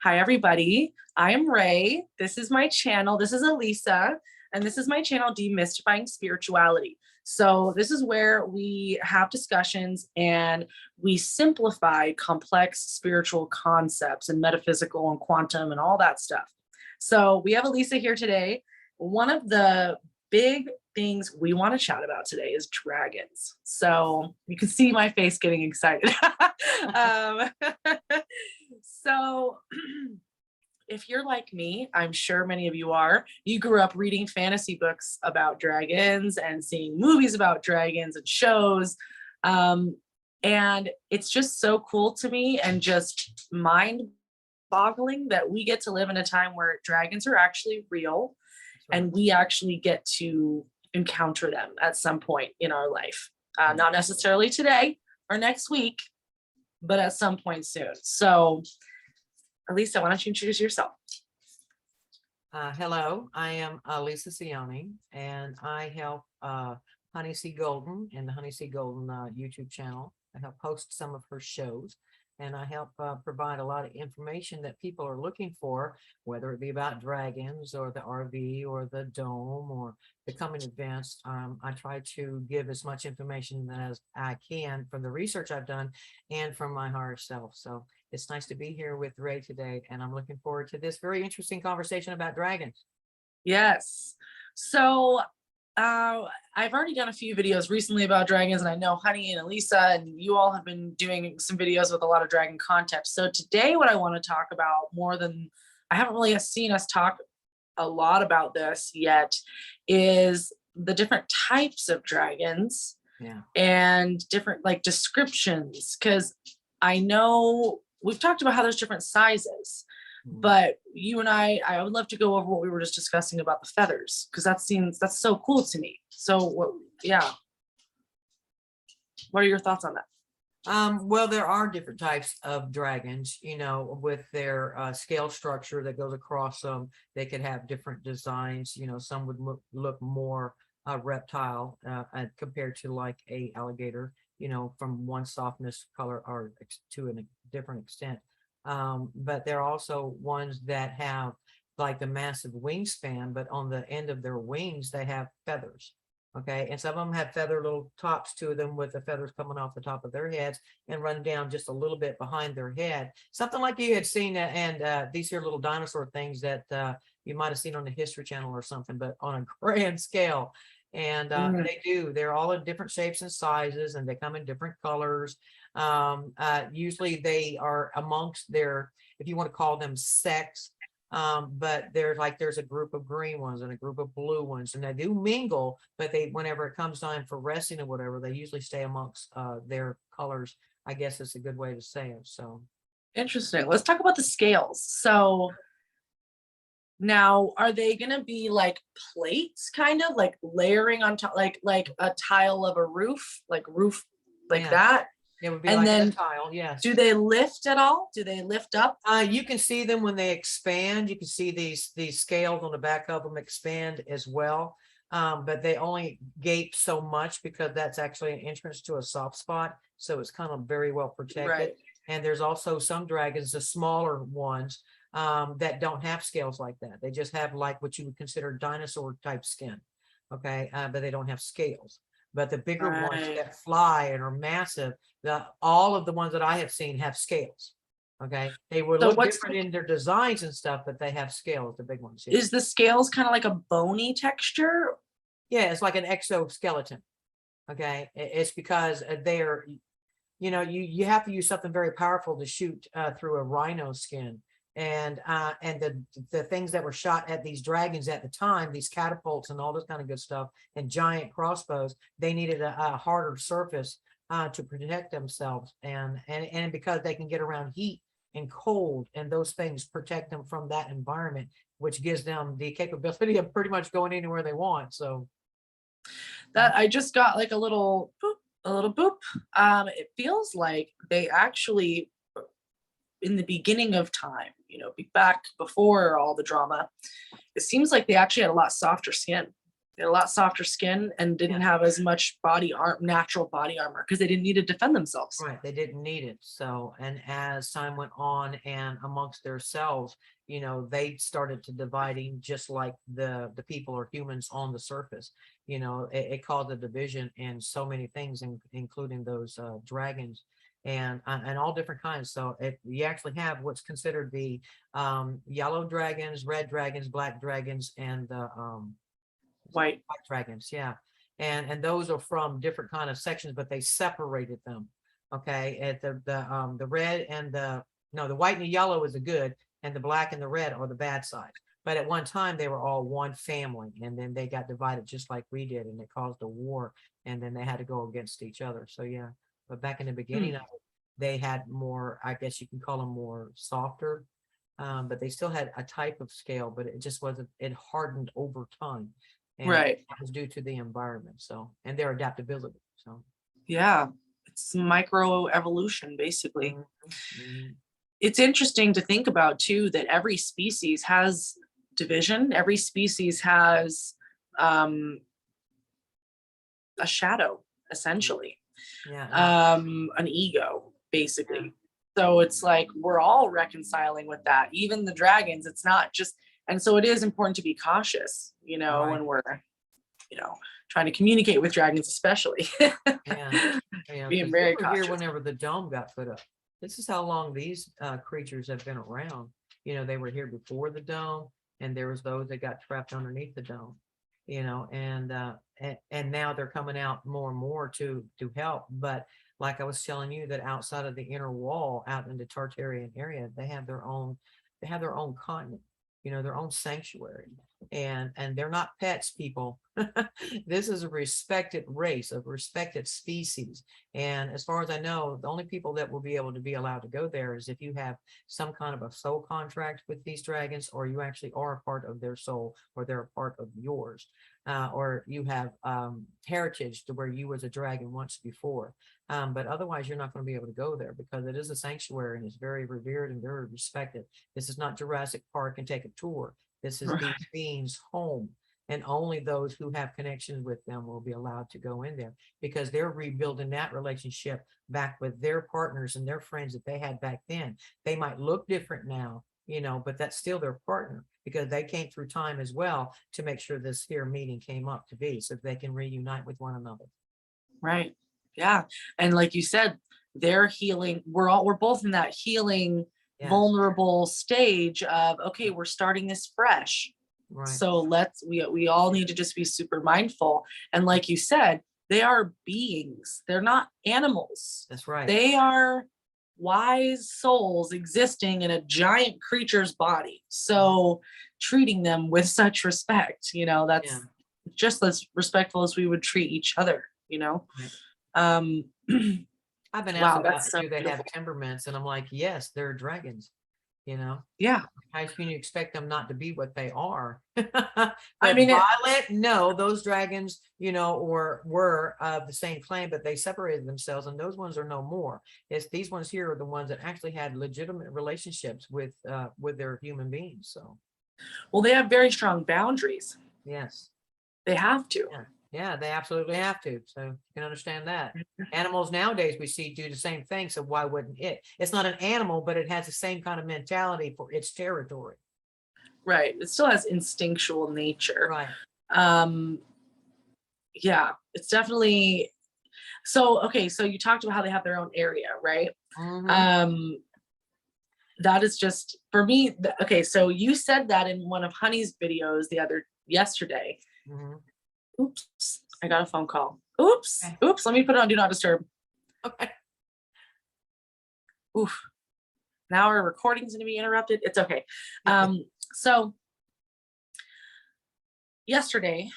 Hi, everybody. I am Ray. This is my channel. This is Alisa, and this is my channel, Demystifying Spirituality. So this is where we have discussions and we simplify complex spiritual concepts and metaphysical and quantum and all that stuff. So we have Alisa here today. One of the big things we want to chat about today is dragons. So you can see my face getting excited. um, so if you're like me, I'm sure many of you are, you grew up reading fantasy books about dragons and seeing movies about dragons and shows. And it's just so cool to me and just mind boggling that we get to live in a time where dragons are actually real and we actually get to encounter them at some point in our life. Not necessarily today or next week, but at some point soon. So, Alisa, why don't you introduce yourself? Hello, I am Alisa Cioni, and I help Honey C. Golden and the Honey C. Golden YouTube channel. I help host some of her shows, and I help provide a lot of information that people are looking for, whether it be about dragons or the RV or the dome or the coming events. I try to give as much information as I can from the research I've done and from my higher self. So it's nice to be here with Ray today, and I'm looking forward to this very interesting conversation about dragons. Yes. So I've already done a few videos recently about dragons, and I know Honey and Alisa and you all have been doing some videos with a lot of dragon content. So today what I want to talk about more than, I haven't really seen us talk a lot about this yet, is the different types of dragons. Yeah. And different like descriptions, because I know we've talked about how there's different sizes, but you and I would love to go over what we were just discussing about the feathers, because that's so cool to me. So what are your thoughts on that? Well, there are different types of dragons, with their scale structure that goes across them. They could have different designs. Some would look more reptile compared to like a alligator, from one softness color or to a different extent. But there are also ones that have like a massive wingspan, but on the end of their wings, they have feathers. Okay. And some of them have feather little tops to them with the feathers coming off the top of their heads and run down just a little bit behind their head. Something like you had seen and these here little dinosaur things that you might have seen on the History Channel or something, but on a grand scale. And they're all in different shapes and sizes, and they come in different colors. Usually they are amongst their, if you want to call them sex, but there's a group of green ones and a group of blue ones, and they do mingle, but whenever it comes time for resting or whatever, they usually stay amongst their colors. I guess it's a good way to say it. So Interesting. Let's talk about the scales. So now, are they going to be like plates, kind of like layering on top, like a tile of a roof, like that? It would be and like then a tile. Yes. Do they lift at all? Do they lift up? You can see them when they expand. You can see these scales on the back of them expand as well. But they only gape so much because that's actually an entrance to a soft spot. So it's kind of very well protected. Right. And there's also some dragons, the smaller ones, that don't have scales like that. They just have like what you would consider dinosaur type skin. Okay. But they don't have scales. But the bigger ones that fly and are massive, all of the ones that I have seen have scales. Okay. They will look different in their designs and stuff, but they have scales, the big ones. Yeah. Is the scales kind of like a bony texture? Yeah, it's like an exoskeleton. Okay. It's because they're, you have to use something very powerful to shoot through a rhino skin. And the things that were shot at these dragons at the time, these catapults and all this kind of good stuff, and giant crossbows, they needed a harder surface to protect themselves, and because they can get around heat and cold, and those things protect them from that environment, which gives them the capability of pretty much going anywhere they want. So that I just got like a little boop. It feels like they actually, in the beginning of time, back before all the drama, it seems like they actually had a lot softer skin. They had a lot softer skin and didn't have as much natural body armor because they didn't need to defend themselves. Right, they didn't need it. So, and as time went on and amongst themselves, you know, they started to dividing just like the people or humans on the surface. You know, it caused a division in so many things, including those dragons and all different kinds. So you actually have what's considered the yellow dragons, red dragons, black dragons, and the White dragons. Yeah. And those are from different kind of sections, but they separated them. Okay. At the red and the white and the yellow is the good, and the black and the red are the bad side. But at one time they were all one family, and then they got divided just like we did, and it caused a war, and then they had to go against each other. So yeah, but back in the beginning of it, they had more, I guess you can call them more softer, but they still had a type of scale, but it just wasn't, it hardened over time. And right. that was due to the environment. So, and their adaptability. So Yeah, it's micro evolution basically. mm-hmm. It's interesting to think about too that every species has division. Every species has a shadow, essentially. Yeah. An ego, basically. Yeah. So it's like we're all reconciling with that. Even the dragons, it's not just, and so it is important to be cautious, you know, Right. when we're, you know, trying to communicate with dragons, especially. Yeah. Being 'Cause very they were here cautious. whenever the dome got put up. This is how long these creatures have been around. You know, they were here before the dome, and there was those that got trapped underneath the dome. You know, and now they're coming out more and more to help. But like I was telling you, that outside of the inner wall, out in the Tartarian area, they have their own continent. You know, their own sanctuary, and they're not pets, people. This is a respected race, a respected species. And as far as I know, the only people that will be able to be allowed to go there is if you have some kind of a soul contract with these dragons, or you actually are a part of their soul, or they're a part of yours, or you have heritage to where you was a dragon once before. But otherwise, you're not going to be able to go there because it is a sanctuary and it's very revered and very respected. This is not Jurassic Park and take a tour. This is these beings' home, and only those who have connections with them will be allowed to go in there, because they're rebuilding that relationship back with their partners and their friends that they had back then. They might look different now, you know, but that's still their partner, because they came through time as well to make sure this here meeting came up to be, so they can reunite with one another. Right. Yeah. And like you said, they're healing. We're both in that healing, Yes. vulnerable stage of, okay, we're starting this fresh. Right. So we all need to just be super mindful. And like you said, they are beings. They're not animals. That's right. They are wise souls existing in a giant creature's body. So treating them with such respect, you know, that's just as respectful as we would treat each other, you know. Right. I've been Wow, asked that's about so do they have beautiful. temperaments, and I'm like, yes, they're dragons. You know, Yeah. how can you expect them not to be what they are? I mean, Violet, no, those dragons, you know, were of the same clan, but they separated themselves, and those ones are no more. It's these ones here are the ones that actually had legitimate relationships with their human beings. So, well, they have very strong boundaries. yes, They have to. yeah, they absolutely have to. So you can understand that. Animals nowadays we see do the same thing. So why wouldn't it? It's not an animal, but it has the same kind of mentality for its territory. Right. It still has instinctual nature. Right. Yeah, it's definitely so. Okay, so you talked about how they have their own area, right? Mm-hmm. That is just for me. Okay, so you said that in one of Honey's videos yesterday. Mm-hmm. Oops, I got a phone call. Oops, oops, let me put it on do not disturb. Okay. Oof. Now our recording's gonna be interrupted. It's okay. So yesterday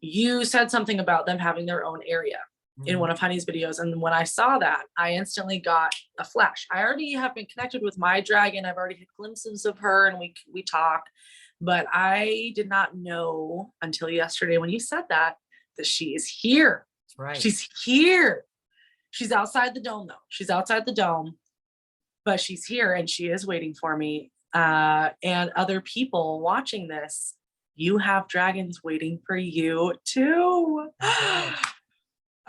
you said something about them having their own area in one of Honey's videos. And when I saw that, I instantly got a flash. I already have been connected with my dragon. I've already had glimpses of her and we talk, but I did not know until yesterday when you said that she is here. That's right. She's here. She's outside the dome though. She's outside the dome, but she's here and she is waiting for me. And other people watching this, you have dragons waiting for you too. That's right.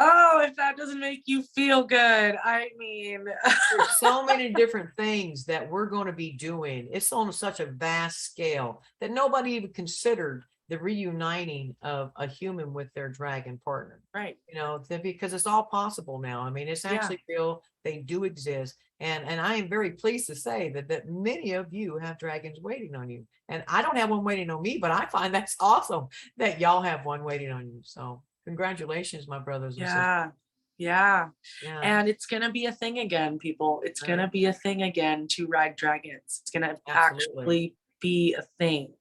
Oh, if that doesn't make you feel good, I mean, There's so many different things that we're going to be doing. It's on such a vast scale that nobody even considered the reuniting of a human with their dragon partner. right. You know, because it's all possible now. I mean, it's Yeah. actually real. They do exist. And I am very pleased to say that many of you have dragons waiting on you. And I don't have one waiting on me, but I find that's awesome that y'all have one waiting on you. So congratulations, my brothers and sisters. Yeah. Yeah. Yeah, And it's going to be a thing again, people. It's going to be a thing again to ride dragons. It's going to absolutely. actually be a thing.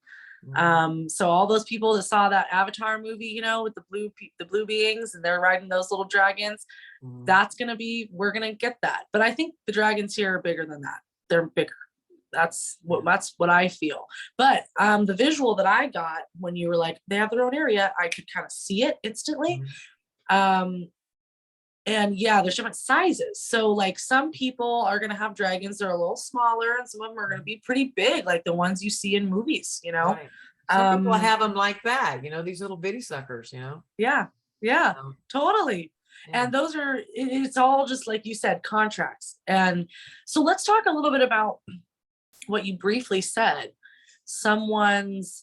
Mhm. So all those people that saw that Avatar movie, you know, with the blue beings and they're riding those little dragons, Mhm. that's going to be, we're going to get that. But I think the dragons here are bigger than that. They're bigger. That's what I feel. But the visual that I got when you were like, they have their own area, I could kind of see it instantly. Mhm. And yeah, there's different sizes. So like some people are going to have dragons that are a little smaller and some of them are going to be pretty big, like the ones you see in movies, you know? Right. Some people have them like that, you know, these little bitty suckers, you know? Yeah. Yeah, Um, totally. yeah. And those are, it's all just like you said, contracts. And so let's talk a little bit about what you briefly said. Someone's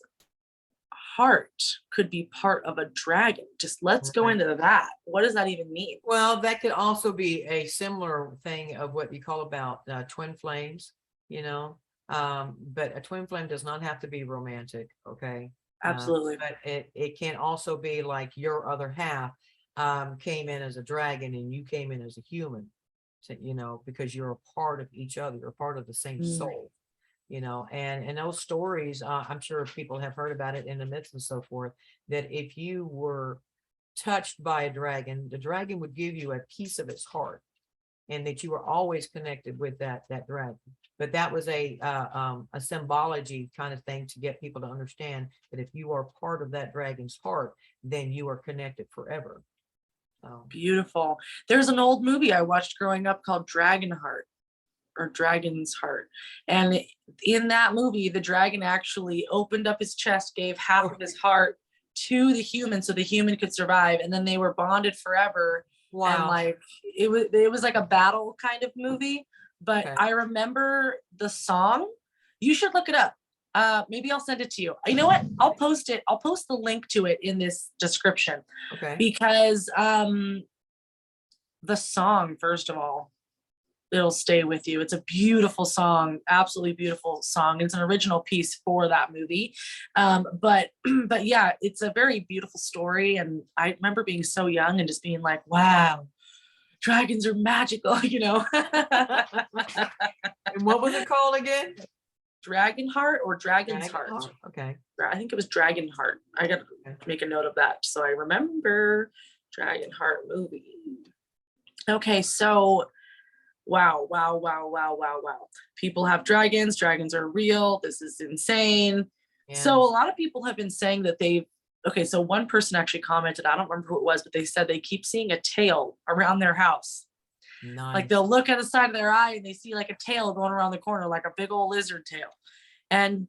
heart could be part of a dragon. Just let's go Right. into that. What does that even mean? Well, that could also be a similar thing of what you call about twin flames, you know? But a twin flame does not have to be romantic, okay? Absolutely. But it can also be like your other half came in as a dragon and you came in as a human, you know, because you're a part of each other, you're part of the same soul. You know, and those stories, I'm sure people have heard about it in the myths and so forth, that if you were touched by a dragon, the dragon would give you a piece of its heart, and that you were always connected with that dragon. But that was a symbology kind of thing to get people to understand that if you are part of that dragon's heart, then you are connected forever. Beautiful. There's an old movie I watched growing up called DragonHeart or Dragon's Heart. And in that movie, the dragon actually opened up his chest, gave half of his heart to the human so the human could survive. And then they were bonded forever. And Wow. like it was like a battle kind of movie. But Okay. I remember the song. You should look it up. Maybe I'll send it to you. You know what? I'll post it. I'll post the link to it in this description. Okay. Because the song, first of all, it'll stay with you. It's a beautiful song, absolutely beautiful song. It's an original piece for that movie. But yeah, it's a very beautiful story. And I remember being so young and just being like, wow, dragons are magical, you know? And what was it called again? DragonHeart or Dragon's Dragon Heart. Okay. I think it was DragonHeart. I got to make a note of that so I remember. DragonHeart movie. Okay, so wow. People have dragons. Dragons are real. This is insane. Yeah. So a lot of people have been saying that okay, so one person actually commented, I don't remember who it was, but they said they keep seeing a tail around their house. Nice. Like they'll look at the side of their eye and they see like a tail going around the corner, like a big old lizard tail. And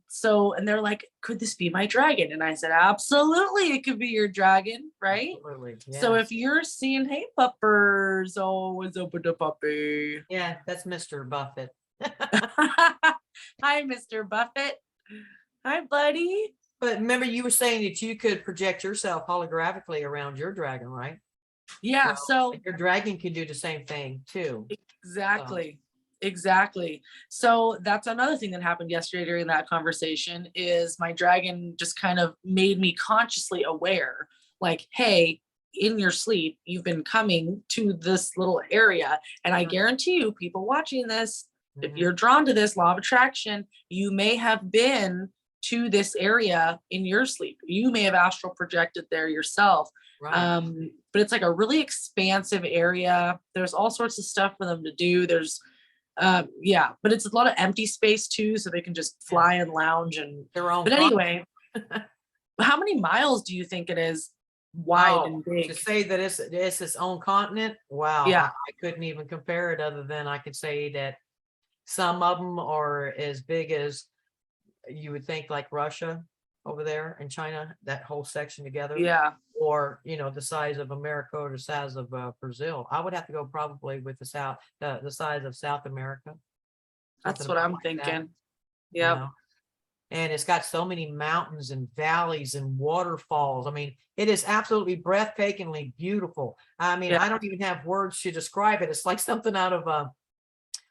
they're like, could this be my dragon? And I said, absolutely, it could be your dragon, right? Absolutely. Yeah. So if you're seeing, hey, puppers, oh, it's open to puppy. Yeah, that's Mr. Buffett. Hi, Mr. Buffett. Hi, buddy. But remember, you were saying that you could project yourself holographically around your dragon, right? Yeah, so your dragon can do the same thing too. Exactly. So that's another thing that happened yesterday during that conversation is my dragon just kind of made me consciously aware, like, hey, in your sleep, you've been coming to this little area. And I guarantee you, people watching this, if you're drawn to this law of attraction, you may have been to this area in your sleep. You may have astral projected there yourself. Right. But it's like a really expansive area. There's all sorts of stuff for them to do. There's yeah, but it's a lot of empty space too, so they can just fly and lounge and their own. But anyway, how many miles do you think it is wide and big? To say that it's its own continent, wow. Yeah. I couldn't even compare it other than I could say that some of them are as big as you would think, like Russia. over there in China, that whole section together, Yeah, or the size of America or the size of Brazil. I would have to go probably with the size of South America, that's something what about I'm like that, thinking. you Yep. know. And it's got so many mountains and valleys and waterfalls. I mean, it is absolutely breathtakingly beautiful. I mean, Yeah. I don't even have words to describe it. It's like something out of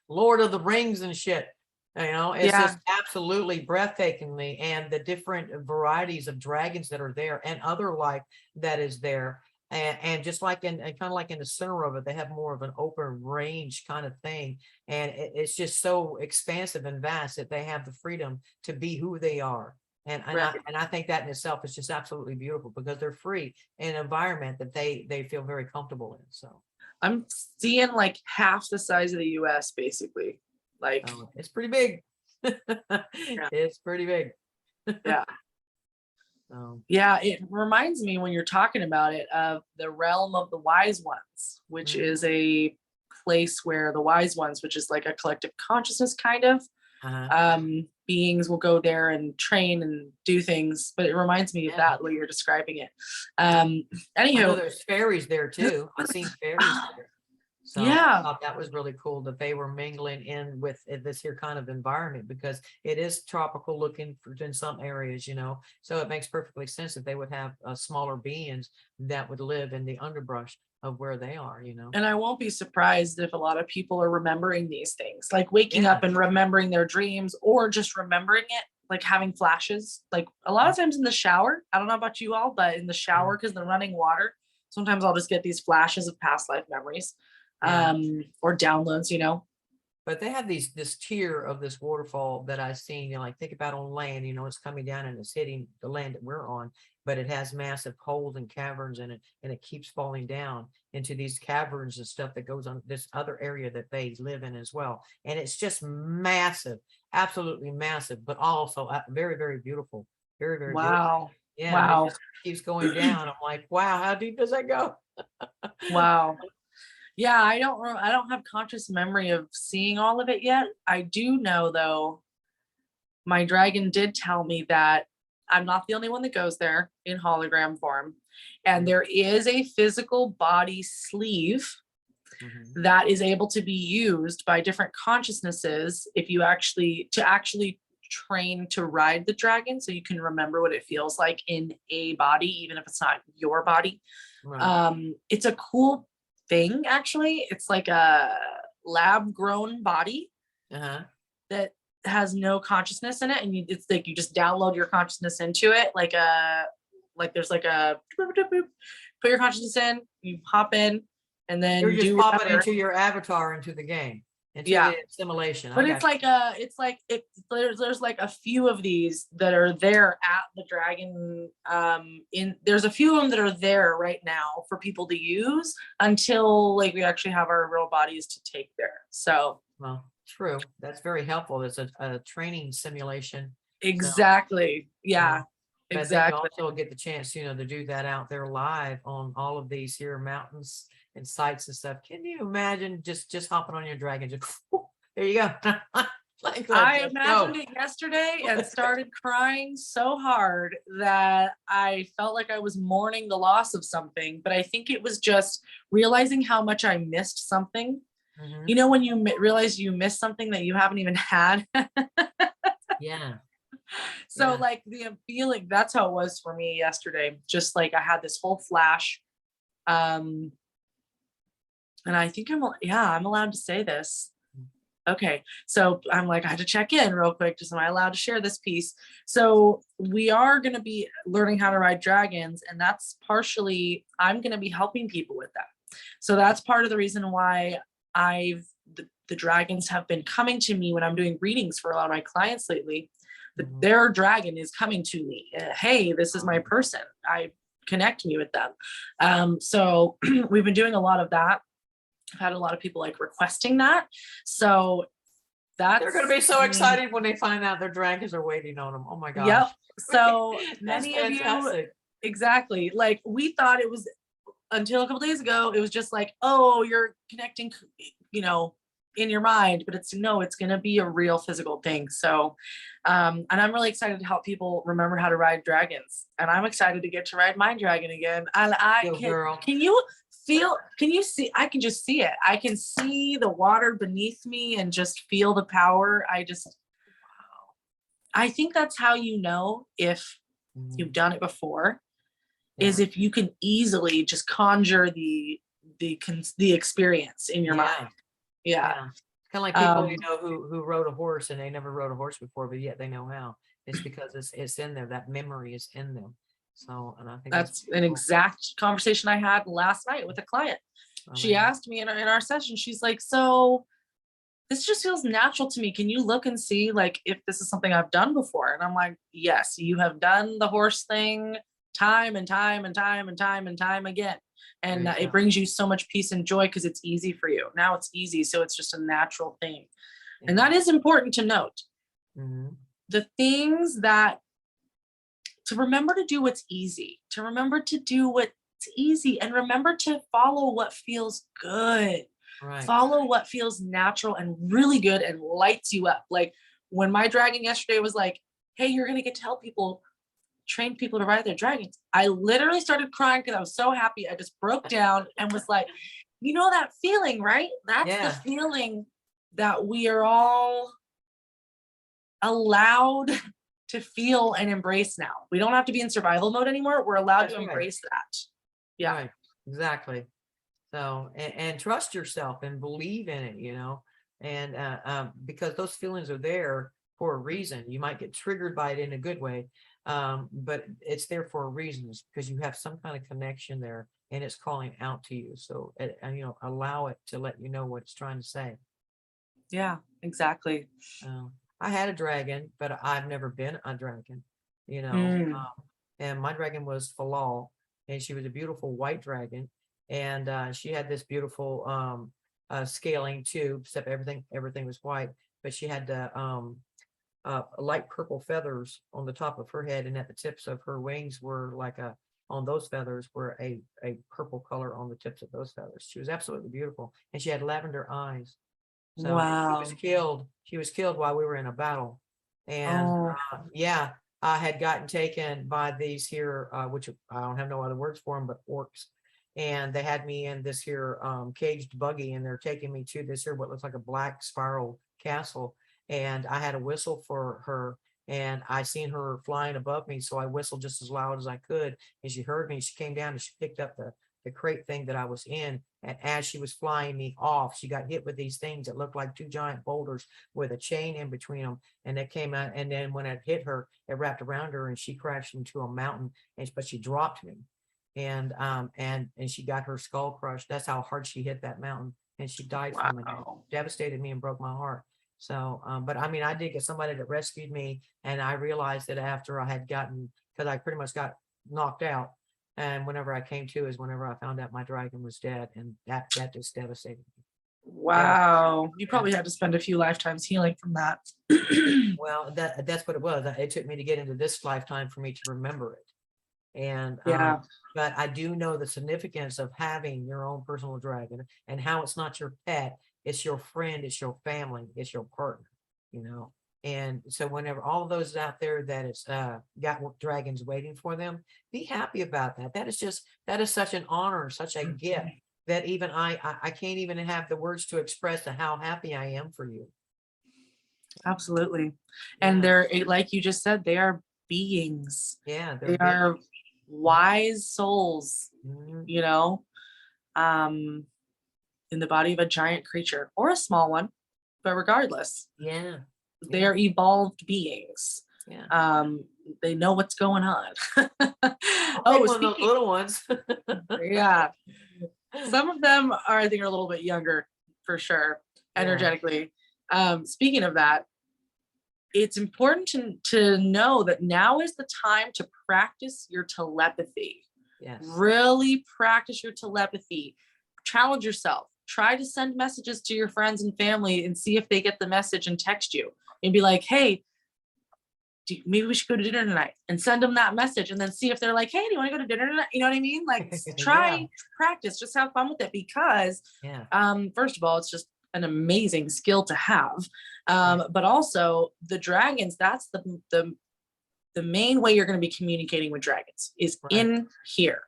Lord of the Rings and shit. It's Yeah. just absolutely breathtakingly, and the different varieties of dragons that are there and other life that is there. And just like kind of like in the center of it, they have more of an open range kind of thing. And it's just so expansive and vast that they have the freedom to be who they are. Right. I think that in itself is just absolutely beautiful because they're free in an environment that they feel very comfortable in. So I'm seeing like half the size of the US basically. Like, it's pretty big. yeah. It's pretty big. Yeah. Um, Yeah, it reminds me when you're talking about it of the realm of the wise ones, which is mhm. a place where the wise ones, which is like a collective consciousness kind of, Uh-huh. beings will go there and train and do things. But it reminds me of Yeah. that, the way you're describing it. Um, I know anywho, there's fairies there too. I've seen fairies there. So I yeah, thought that was really cool that they were mingling in with this here kind of environment, because it is tropical looking in some areas, so it makes perfectly sense that they would have smaller beings that would live in the underbrush of where they are. and I won't be surprised if a lot of people are remembering these things, like waking Yeah. up and remembering their dreams, or just remembering it, like having flashes. Like a lot of times in the shower, I don't know about you all, but in the shower, because the running water, sometimes I'll just get these flashes of past life memories, Yeah. or downloads. But they have this tier of this waterfall that I've seen, like think about on land, it's coming down and it's hitting the land that we're on, but it has massive holes and caverns in it, and it keeps falling down into these caverns and stuff that goes on this other area that they live in as well. And it's just massive, absolutely massive, but also very, very beautiful. Very, very beautiful. Wow. Yeah. And it Wow. just keeps going down. I'm like, wow, how deep does that go? Wow. Yeah, I don't have conscious memory of seeing all of it yet. I do know though, my dragon did tell me that I'm not the only one that goes there in hologram form. And there is a physical body sleeve Mhm. that is able to be used by different consciousnesses if you actually train to ride the dragon, so you can remember what it feels like in a body, even if it's not your body. Right. It's a cool thing, actually. It's like a lab grown body Uh-huh. that has no consciousness in it, and it's like you just download your consciousness into it, like there's like a boop, boop, boop, put your consciousness in, you hop in, and You're then just do popping whatever. into your avatar into the game, into Yeah, the simulation. I but got it's like it there's like a few of these that are there at the dragon. There's a few of them that are there right now for people to use until like we actually have our real bodies to take there. So well, true. That's very helpful. It's a training simulation. So, exactly. Yeah, but then you exactly. also get the chance, to do that out there live on all of these here mountains and sites and stuff. Can you imagine just hopping on your dragon? Just there you go. Like, I let's imagined go. it yesterday and started crying so hard that I felt like I was mourning the loss of something. But I think it was just realizing how much I missed something. Mhm. You know, when you realize you missed something that you haven't even had. Yeah. So, Yeah. like the feeling, that's how it was for me yesterday. Just like I had this whole flash. Um, and I think I'm allowed to say this. Okay, so I'm like, I had to check in real quick. Just am I allowed to share this piece? So we are going to be learning how to ride dragons, and that's partially I'm going to be helping people with that. So that's part of the reason why the dragons have been coming to me when I'm doing readings for a lot of my clients lately. Mhm. Their dragon is coming to me. Hey, this is my person. I connect me with them. So we've been doing a lot of that. I've had a lot of people like requesting that. So They're going to be so excited when they find out their dragons are waiting on them. Oh my gosh. Yep. So That's many of you, fantastic. exactly. Like we thought it was until a couple days ago, it was just like, oh, you're connecting, you know, in your mind, but it's going to be a real physical thing. So, and I'm really excited to help people remember how to ride dragons. And I'm excited to get to ride my dragon again. And Girl. can you see, I can just see it. I can see the water beneath me and just feel the power. I think that's how you know if you've done it before, is if you can easily just conjure the experience in your mind. Yeah. Kind of like people, who rode a horse and they never rode a horse before, but yet they know how. It's because it's in there. That memory is in them. So, and I think that's an exact conversation I had last night with a client. She asked me in our session, she's like, so this just feels natural to me. Can you look and see like if this is something I've done before? And I'm like, yes, you have done the horse thing time and time and time and time and time again. And it brings you so much peace and joy because it's easy for you. Now it's easy. So it's just a natural thing. And that is important to note. The things that, to remember to do what's easy, to remember to do what's easy, and remember to follow what feels good. Right. Follow what feels natural and really good and lights you up. Like when my dragon yesterday was like, hey, you're going to get to help people, train people to ride their dragons. I literally started crying because I was so happy. I just broke down and was like, you know that feeling, right? That's the feeling that we are all allowed to feel and embrace now. We don't have to be in survival mode anymore. We're allowed to embrace that. Yeah. Right. Exactly. So, and trust yourself and believe in it, and because those feelings are there for a reason. You might get triggered by it in a good way, but it's there for a reason, because you have some kind of connection there and it's calling out to you. So, allow it to let you know what it's trying to say. Yeah, exactly. I had a dragon, but I've never been a dragon, and my dragon was Falal, and she was a beautiful white dragon. And she had this beautiful scaling too, except everything was white, but she had light purple feathers on the top of her head, and at the tips of her wings were on those feathers were a purple color on the tips of those feathers. She was absolutely beautiful, and she had lavender eyes. So wow. She was killed while we were in a battle. And I had gotten taken by these here, which I don't have no other words for them, but orcs. And they had me in this here caged buggy, and they're taking me to this here, what looks like a black spiral castle. And I had a whistle for her, and I seen her flying above me. So I whistled just as loud as I could. And she heard me. She came down and she picked up the crate thing that I was in. And as she was flying me off, she got hit with these things that looked like two giant boulders with a chain in between them. And they came out. And then when it hit her, it wrapped around her and she crashed into a mountain. But she dropped me. And she got her skull crushed. That's how hard she hit that mountain, and she died from it. It devastated me and broke my heart. So, but I mean, I did get somebody that rescued me, and I realized that after I had because I pretty much got knocked out, and whenever I came to is whenever I found out my dragon was dead, and that just devastated me. Wow, you probably had to spend a few lifetimes healing from that. Well, that's what it was. It took me to get into this lifetime for me to remember it. And but I do know the significance of having your own personal dragon, and how it's not your pet, it's your friend, it's your family, it's your partner, And so whenever all of those out there that is got dragons waiting for them, be happy about that. That is such an honor, such a gift that even I can't even have the words to express how happy I am for you. Absolutely. And they're, like you just said, they are beings. Yeah, they are wise souls, in the body of a giant creature or a small one, but regardless, they are evolved beings. They know what's going on. Those little ones. Some of them are, I think, are a little bit younger for sure, energetically. Speaking of that, it's important to know that now is the time to practice your telepathy. Yes. Really practice your telepathy. Challenge yourself. Try to send messages to your friends and family and see if they get the message and text you and be like, hey, maybe we should go to dinner tonight, and send them that message and then see if they're like, hey, do you want to go to dinner tonight? You know what I mean? Like practice, just have fun with it, because first of all, it's just an amazing skill to have. But also the dragons, that's the main way you're going to be communicating with dragons is in here.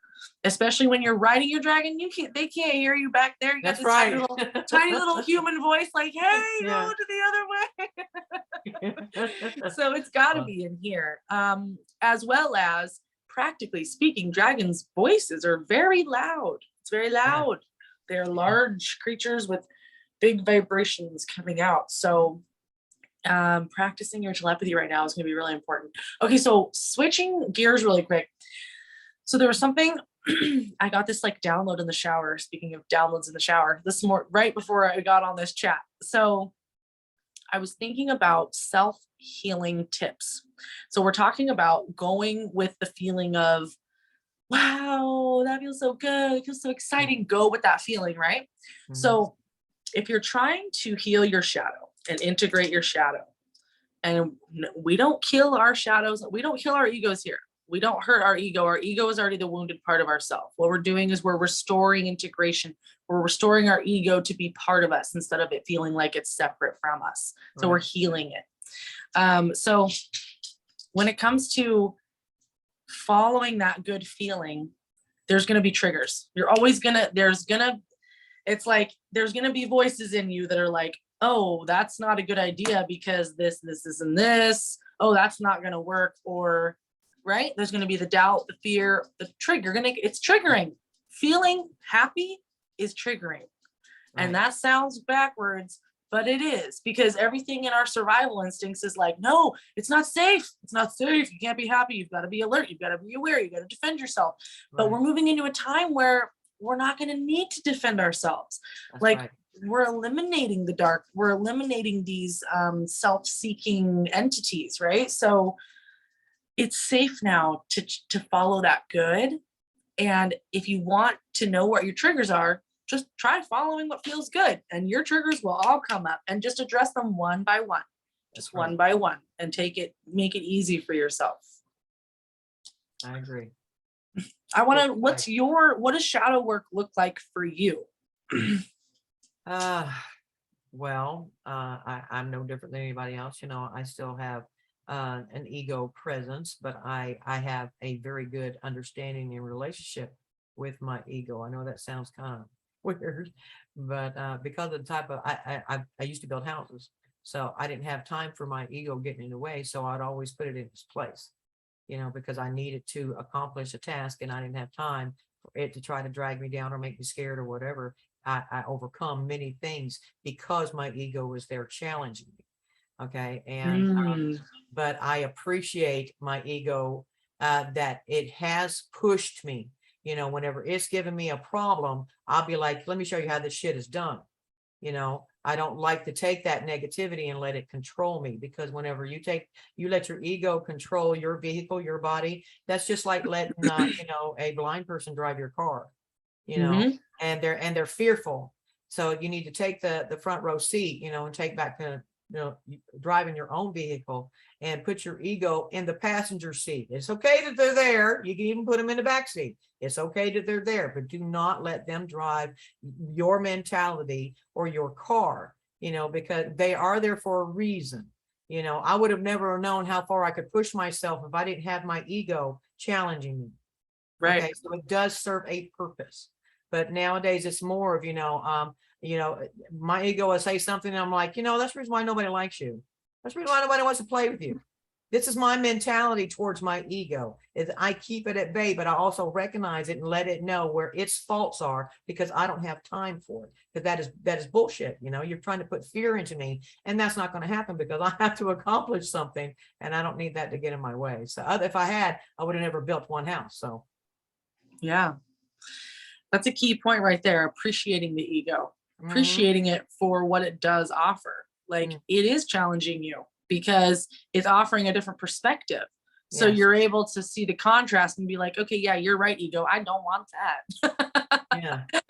Especially when you're riding your dragon, they can't hear you back there. You got That's this right. tiny little human voice like, hey, go to the other way. So it's got to be in here. As well as practically speaking, dragons' voices are very loud. It's very loud. They're large creatures with big vibrations coming out. So practicing your telepathy right now is going to be really important. Okay, so switching gears really quick. So there was something I got this like download in the shower. Speaking of downloads in the shower, this morning, right before I got on this chat. So I was thinking about self-healing tips. So we're talking about going with the feeling of, wow, that feels so good. It feels so exciting. Go with that feeling, right? Mm-hmm. So if you're trying to heal your shadow and integrate your shadow, and we don't kill our shadows, we don't kill our egos here. We don't hurt our ego. Our ego is already the wounded part of ourself. What we're doing is we're restoring integration. We're restoring our ego to be part of us instead of it feeling like it's separate from us. So we're healing it. So when it comes to following that good feeling, there's going to be triggers. You're always going to, it's like, there's going to be voices in you that are like, oh, that's not a good idea because this, and this. Oh, that's not going to work. Or, right? There's going to be the doubt, the fear, the trigger. It's triggering. Feeling happy is triggering. And that sounds backwards, but it is, because everything in our survival instincts is like, no, it's not safe. It's not safe. You can't be happy. You've got to be alert. You've got to be aware. You got to defend yourself. But we're moving into a time where we're not going to need to defend ourselves. We're eliminating the dark. We're eliminating these self-seeking entities, right? So it's safe now to follow that good. And if you want to know what your triggers are, just try following what feels good, and your triggers will all come up, and just address them one by one, just one by one, and make it easy for yourself. I agree. I want to, what does shadow work look like for you? Well, I'm no different than anybody else. You know, I still have an ego presence, but I have a very good understanding and relationship with my ego. I know that sounds kind of weird, but because of the type of, I used to build houses, so I didn't have time for my ego getting in the way. So I'd always put it in its place, you know, because I needed to accomplish a task and I didn't have time for it to try to drag me down or make me scared or whatever. I overcome many things because my ego was there challenging me. Okay. And, but I appreciate my ego, that it has pushed me, you know, whenever it's given me a problem, I'll be like, let me show you how this shit is done. You know, I don't like to take that negativity and let it control me, because whenever you let your ego control your vehicle, your body, that's just like letting, you know, a blind person drive your car, you know, and they're fearful. So you need to take the front row seat, you know, and take back the, you know, driving your own vehicle, and put your ego in the passenger seat. It's okay that they're there. You can even put them in the back seat. It's okay that they're there, but do not let them drive your mentality or your car, you know, because they are there for a reason. You know, I would have never known how far I could push myself if I didn't have my ego challenging me. Right. Okay, so it does serve a purpose. But nowadays it's more of, you know, my ego will say something and I'm like, you know, that's the reason why nobody likes you. That's the reason why nobody wants to play with you. This is my mentality towards my ego, is I keep it at bay, but I also recognize it and let it know where its faults are, because I don't have time for it. Because that is bullshit. You know, you're trying to put fear into me, and that's not going to happen because I have to accomplish something, and I don't need that to get in my way. So if I had, I would have never built one house. So yeah, that's a key point right there. Appreciating the ego, appreciating it for what it does offer. Like it is challenging you because it's offering a different perspective. So you're able to see the contrast and be like, okay, yeah, you're right, ego. I don't want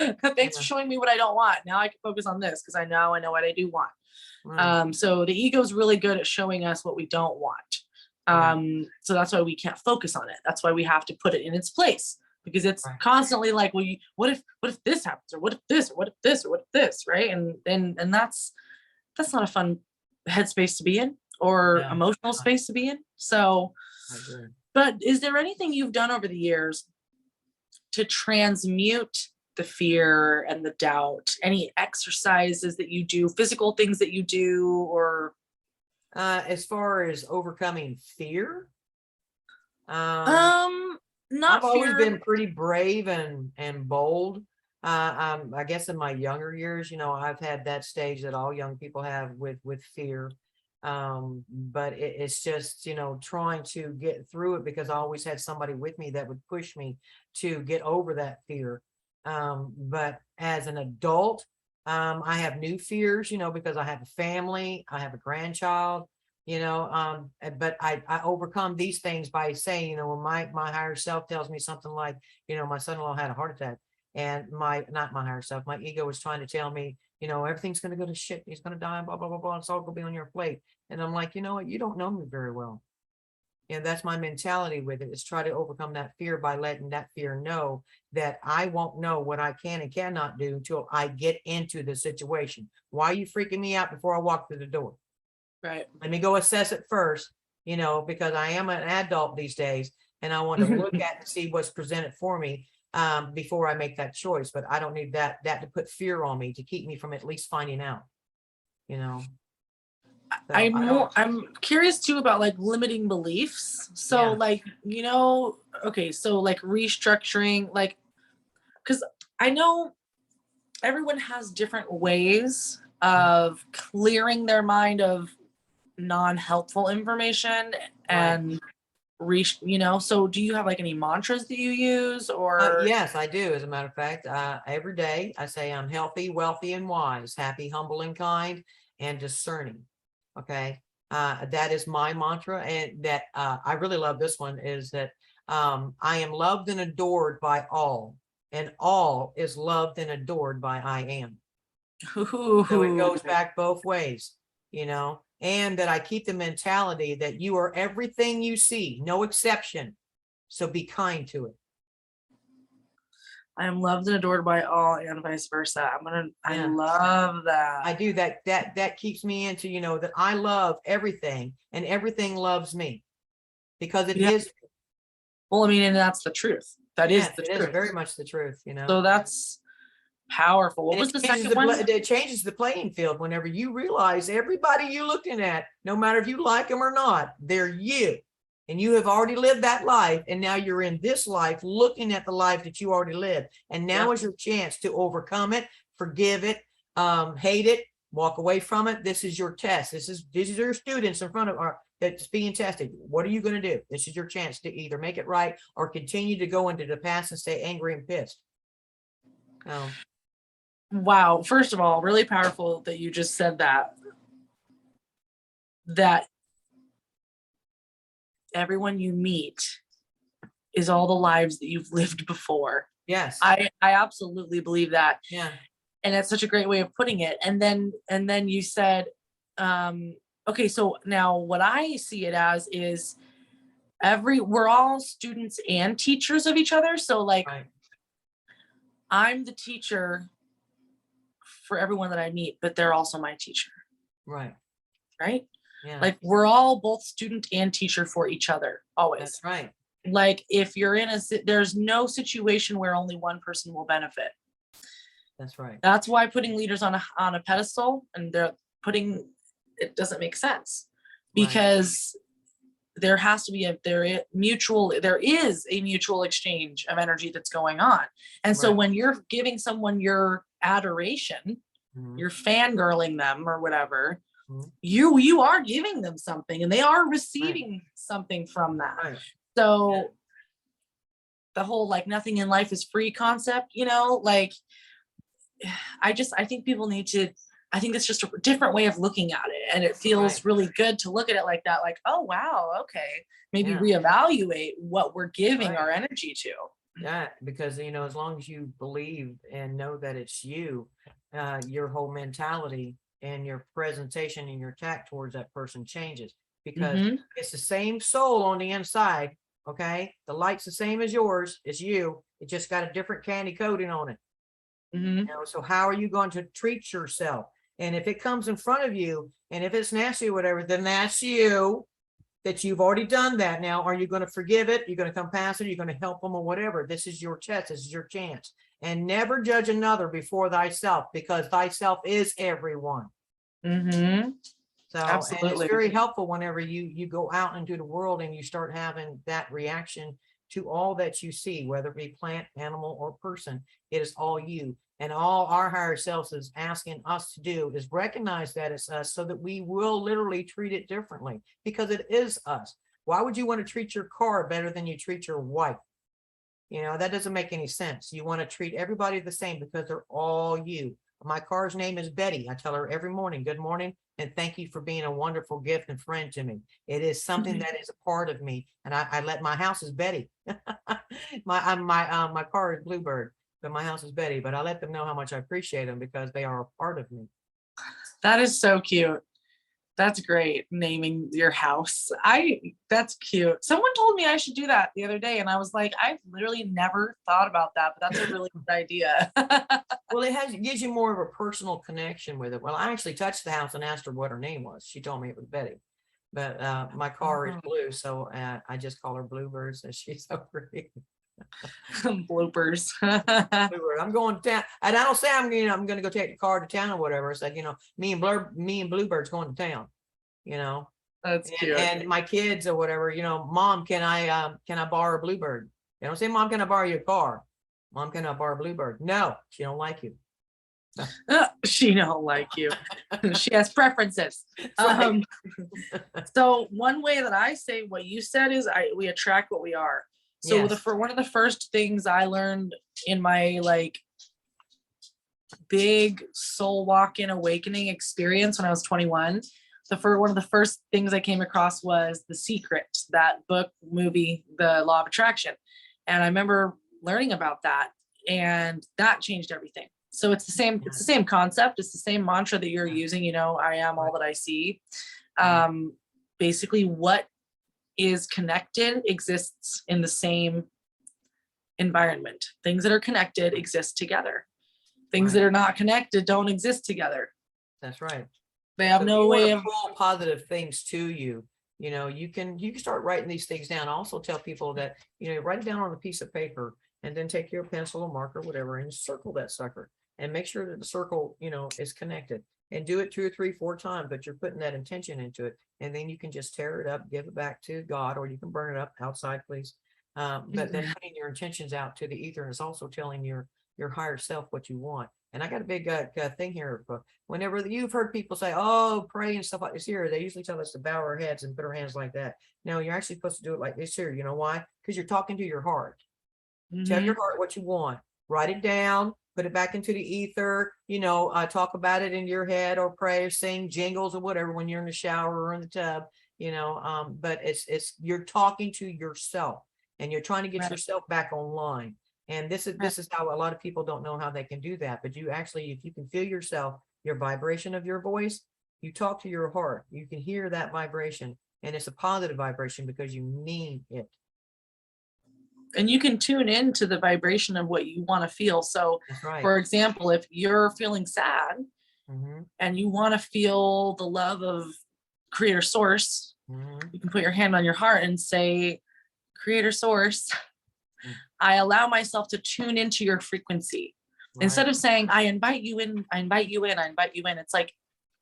that. Thanks for showing me what I don't want. Now I can focus on this because I know what I do want. So the ego is really good at showing us what we don't want. So that's why we can't focus on it. That's why we have to put it in its place. because it's Right. constantly like, well, what if this happens, or what if this, or what if this, or what if this, right? And that's not a fun headspace to be in, or No, emotional not. space to be in. So, I agree. but is there anything you've done over the years to transmute the fear and the doubt? Any exercises that you do, physical things that you do, or As far as overcoming fear, not I've always fear. been pretty brave and bold. I guess in my younger years, I've had that stage that all young people have with fear. But it's just, trying to get through it, because I always had somebody with me that would push me to get over that fear. But as an adult, I have new fears, because I have a family, I have a grandchild, but I overcome these things by saying, when my higher self tells me something like, my son-in-law had a heart attack, and not my higher self, my ego was trying to tell me, everything's going to go to shit, he's going to die, blah, blah, blah, blah, it's all going to be on your plate. And I'm like, you know what, you don't know me very well. And that's my mentality with it, is try to overcome that fear by letting that fear know that I won't know what I can and cannot do until I get into the situation. Why are you freaking me out before I walk through the door? Right. Let me go assess it first, because I am an adult these days, and I want to look at and see what's presented for me before I make that choice. But I don't need that to put fear on me, to keep me from at least finding out, So I'm curious too about like limiting beliefs. So Yeah. like, okay, so like restructuring, like, because I know everyone has different ways of clearing their mind of non-helpful information, and so do you have like any mantras that you use, or Yes, I do. As a matter of fact, every day I say I'm healthy, wealthy, and wise, happy, humble, and kind, and discerning. Okay. That is my mantra. And that I really love this one, is that I am loved and adored by all, and all is loved and adored by I am. So it goes back both ways, and that I keep the mentality that you are everything you see, no exception. So be kind to it. I am loved and adored by all, and vice versa. I Yeah. love that. I do that. That keeps me into, that I love everything and everything loves me, because it Yeah. is. Well, I mean, and that's the truth. That is Yes, the it is truth. very much the truth, So that's powerful. What And was it the changes second one? it changes the playing field whenever you realize everybody you're looking at, no matter if you like them or not, they're you. And you have already lived that life. And now you're in this life looking at the life that you already lived. And now is your chance to overcome it, forgive it, hate it, walk away from it. This is your test. These are your students in front of that's being tested. What are you going to do? This is your chance to either make it right or continue to go into the past and stay angry and pissed. Wow. First of all, really powerful that you just said that everyone you meet is all the lives that you've lived before. Yes. I absolutely believe that. Yeah. And that's such a great way of putting it. And then you said, okay, so now what I see it as is we're all students and teachers of each other. So like, Right. I'm the teacher for everyone that I meet, but they're also my teacher. Right. Right. Yeah. Like we're all both student and teacher for each other, always. That's right. Like if you're there's no situation where only one person will benefit. That's right. That's why putting leaders on a pedestal and it doesn't make sense, because there has to be there is a mutual exchange of energy that's going on. And so when you're giving someone your adoration, you're fangirling them or whatever, you are giving them something, and they are receiving something from that. So the whole like nothing in life is free concept, like I think people need to, I think it's just a different way of looking at it. And it feels really good to look at it like that. Like, oh, wow. Okay. Maybe reevaluate what we're giving our energy to. Yeah. Because, as long as you believe and know that it's you, your whole mentality and your presentation and your tact towards that person changes, because it's the same soul on the inside. Okay. The light's the same as yours. It's you. It just got a different candy coating on it. Mhm. So how are you going to treat yourself? And if it comes in front of you, and if it's nasty or whatever, then that's you, that you've already done that. Now, are you going to forgive it? You're going to come past it? You're going to help them or whatever. This is your test. This is your chance. And never judge another before thyself, because thyself is everyone. Mhm. So, and it's Absolutely. very helpful whenever you go out into the world and you start having that reaction to all that you see, whether it be plant, animal, or person. It is all you. And all our higher selves is asking us to do is recognize that it's us, so that we will literally treat it differently, because it is us. Why would you want to treat your car better than you treat your wife? That doesn't make any sense. You want to treat everybody the same because they're all you. My car's name is Betty. I tell her every morning, good morning, and thank you for being a wonderful gift and friend to me. It is something that is a part of me. And I let my house is Betty. My car is Bluebird, but my house is Betty. But I let them know how much I appreciate them, because they are a part of me. That is so cute. That's great. Naming your house. That's cute. Someone told me I should do that the other day, and I was like, I've literally never thought about that, but that's a really good idea. Well, it gives you more of a personal connection with it. Well, I actually touched the house and asked her what her name was. She told me it was Betty, but my car is blue, so I just call her Bluebirds, and she's so pretty. Bloopers. Bluebird. I'm going down, and I don't say I'm going to go take the car to town or whatever. It's like, me and Bluebird's going to town. That's cute. And my kids or whatever, Mom, can I borrow a Bluebird? They don't say, Mom, can I borrow your car? Mom, can I borrow a Bluebird? No, she don't like you. She don't like you. She has preferences. Right. So one way that I say what you said is we attract what we are. So Yes. for one of the first things I learned in my big soul walk-in awakening experience when I was 21, one of the first things I came across was The Secret, that book, movie, The Law of Attraction. And I remember learning about that, and that changed everything. So it's the same concept. It's the same mantra that you're using, I am all that I see. Basically what is connected exists in the same environment. Things that are connected exist together. Things that are not connected don't exist together. That's right. They have no way of pull positive things to you. You can start writing these things down. Also tell people that, write it down on a piece of paper, and then take your pencil or marker, whatever, and circle that sucker, and make sure that the circle, is connected, and do it 2 or 3, 4 times, but you're putting that intention into it. And then you can just tear it up, give it back to God, or you can burn it up outside, please. But then putting your intentions out to the ether, and it's also telling your higher self what you want. And I got a big thing here. Whenever you've heard people say, oh, pray and stuff like this here, they usually tell us to bow our heads and put our hands like that. No, you're actually supposed to do it like this here. You know why? Because you're talking to your heart. Tell your heart what you want. Write it down. Put it back into the ether. Talk about it in your head, or pray, or sing jingles or whatever when you're in the shower or in the tub. But it's you're talking to yourself, and you're trying to get yourself back online. And this is how a lot of people don't know how they can do that. But you actually, if you can feel yourself, your vibration of your voice, you talk to your heart, you can hear that vibration, and it's a positive vibration because you mean it. And you can tune into the vibration of what you want to feel. So, for example, if you're feeling sad and you want to feel the love of Creator Source, you can put your hand on your heart and say, Creator Source, I allow myself to tune into your frequency. Instead of saying, I invite you in, I invite you in, I invite you in. It's like,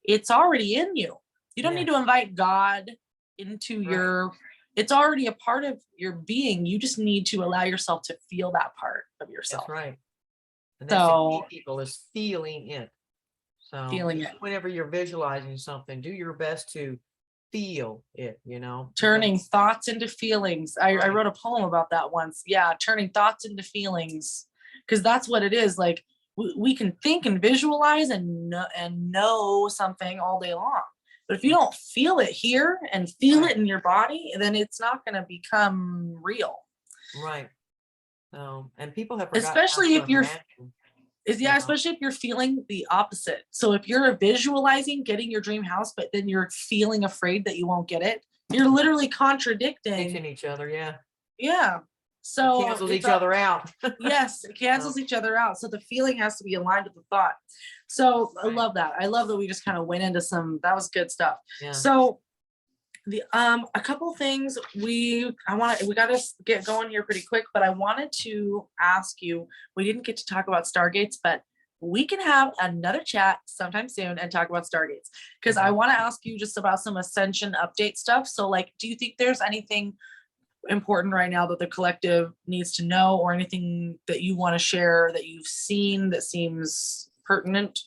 it's already in you. You don't need to invite God into it's already a part of your being. You just need to allow yourself to feel that part of yourself. That's right. And that's the key, people, is feeling it. So feeling it. Whenever you're visualizing something, do your best to feel it, turning thoughts into feelings. I wrote a poem about that once. Yeah, turning thoughts into feelings, because that's what it is. Like we can think and visualize and know something all day long, but if you don't feel it here and feel it in your body, then it's not going to become real. Right. And people have forgotten, especially if you're especially if you're feeling the opposite. So if you're visualizing getting your dream house, but then you're feeling afraid that you won't get it, you're literally contradicting each other. Yeah. So cancels it's each other out. yes, it cancels each other out. So the feeling has to be aligned with the thought. So I Right. love that. I love that we just kind of went into that was good stuff. Yeah. So the a couple things we got to get going here pretty quick, but I wanted to ask you, we didn't get to talk about Stargates, but we can have another chat sometime soon and talk about Stargates, because I want to ask you just about some Ascension update stuff. So like, do you think there's anything important right now that the collective needs to know, or anything that you want to share that you've seen that seems pertinent?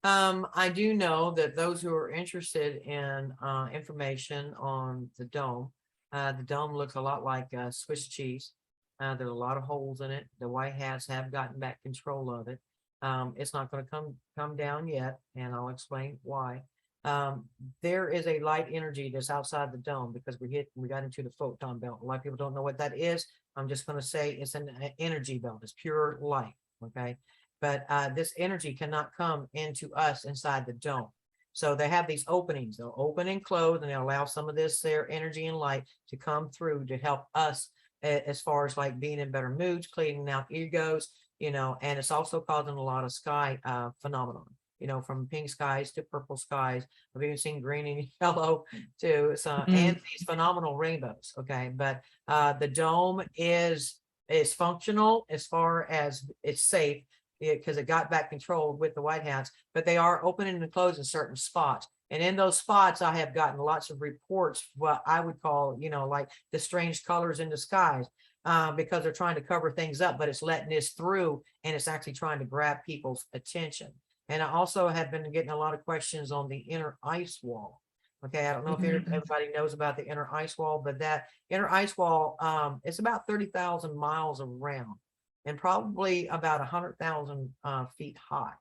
I do know that those who are interested in information on the dome looks a lot like Swiss cheese. There are a lot of holes in it. The white hats have gotten back control of it. It's not going to come down yet, and I'll explain why. There is a light energy that's outside the dome, because we got into the photon belt. A lot of people don't know what that is. I'm just going to say it's an energy belt. It's pure light. Okay. But this energy cannot come into us inside the dome. So they have these openings. They'll open and close, and they'll allow some of this their energy and light to come through to help us as far as like being in better moods, cleaning out egos, and it's also causing a lot of sky phenomenon, from pink skies to purple skies. I've even seen green and yellow to some, and these phenomenal rainbows. Okay. But the dome is functional as far as it's safe, because it got back control with the white hats, but they are opening and closing certain spots. And in those spots, I have gotten lots of reports, what I would call, like the strange colors in the skies, because they're trying to cover things up, but it's letting this through, and it's actually trying to grab people's attention. And I also have been getting a lot of questions on the inner ice wall. Okay, I don't know if everybody knows about the inner ice wall, but that inner ice wall, it's about 30,000 miles around, and probably about 100,000 feet high.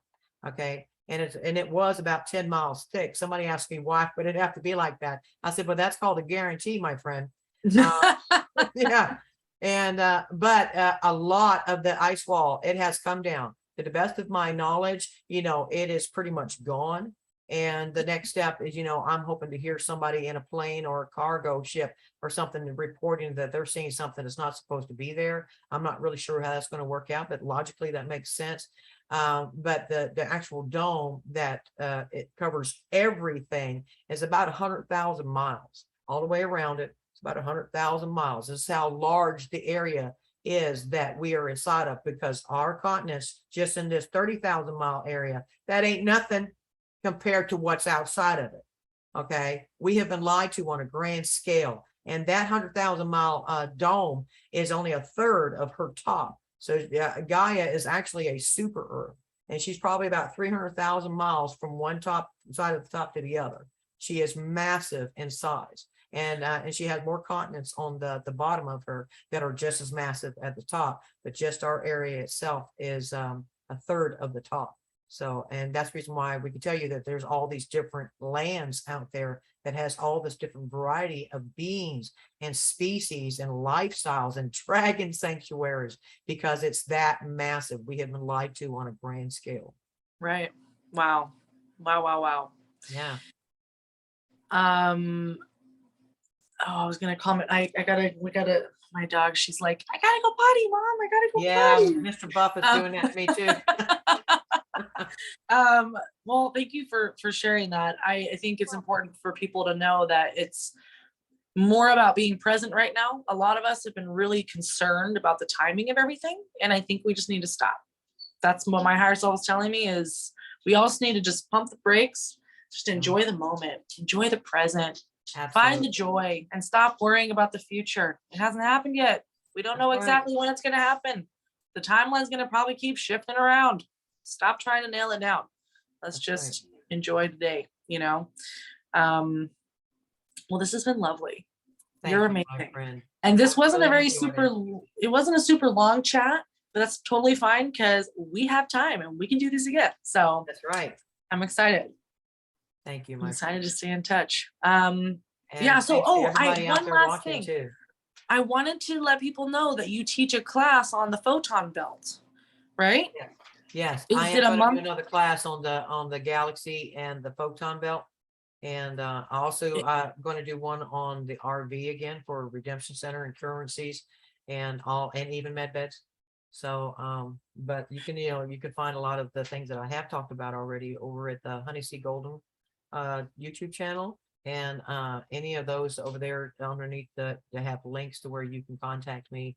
Okay. And it was about 10 miles thick. Somebody asked me, why would it have to be like that? I said, well, that's called a guarantee, my friend. Yeah. And but a lot of the ice wall, it has come down. To the best of my knowledge, it is pretty much gone. And the next step is, I'm hoping to hear somebody in a plane or a cargo ship or something reporting that they're seeing something that's not supposed to be there. I'm not really sure how that's going to work out, but logically that makes sense. But the actual dome that it covers everything is about 100,000 miles all the way around it. It's about 100,000 miles. This is how large the area is that we are inside of, because our continents, just in this 30,000 mile area, that ain't nothing compared to what's outside of it. Okay. We have been lied to on a grand scale. And that 100,000 mile dome is only a third of her top. So Gaia is actually a super Earth. And she's probably about 300,000 miles from one side of the top to the other. She is massive in size. And she has more continents on the bottom of her that are just as massive at the top. But just our area itself is a third of the top. So, and that's the reason why we can tell you that there's all these different lands out there that has all this different variety of beings and species and lifestyles and dragon sanctuaries, because it's that massive. We have been lied to on a grand scale. Right. Wow. Wow. Yeah. Oh, I was gonna comment. We gotta. My dog. She's like, I gotta go potty, mom. I gotta go potty. Mr. Buff is doing that to me too. Well, thank you for sharing that. I think it's important for people to know that it's more about being present right now. A lot of us have been really concerned about the timing of everything, and I think we just need to stop. That's what my higher self is telling me, is we also need to just pump the brakes, just enjoy the moment, enjoy the present. Absolutely. Find the joy and stop worrying about the future. It hasn't happened yet. We don't know exactly when it's going to happen. The timeline's going to probably keep shifting around. Stop trying to nail it down. Let's just enjoy the day, Well, this has been lovely. You're amazing. And this wasn't it wasn't a super long chat, but that's totally fine, because we have time and we can do this again. So that's right. I'm excited. Thank you. I'm excited to stay in touch. And so one last thing too. I wanted to let people know that you teach a class on the photon belt, right? Yes. I am going to do another class on the galaxy and the photon belt. And also going to do one on the RV again for Redemption Center and currencies. and even med beds. So, but you can, you can find a lot of the things that I have talked about already over at the Honey Sea Golden YouTube channel. And any of those over there underneath they have links to where you can contact me.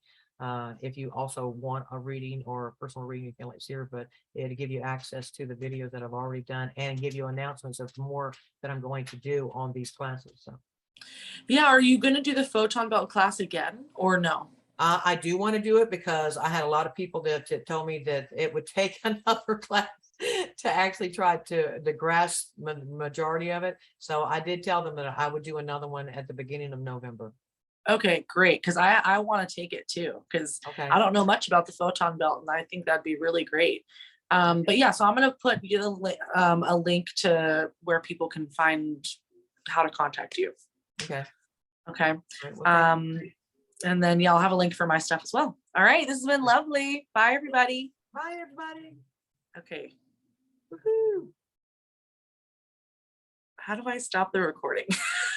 If you also want a reading or a personal reading, you can let Sarah, but it'll give you access to the videos that I've already done and give you announcements of more that I'm going to do on these classes. So Yeah, are you going to do the photon belt class again or no? I do want to do it because I had a lot of people that told me that it would take another class to actually try to grasp majority of it. So I did tell them that I would do another one at the beginning of November. Okay, great. Because I want to take it too, because Okay. I don't know much about the photon belt, and I think that'd be really great. But yeah, so I'm gonna put you a link to where people can find how to contact you. Okay. Okay. All right, well, And then yeah, I'll have a link for my stuff as well. All right, this has been lovely. Bye, everybody. bye, everybody. Okay. Woohoo. How do I stop the recording?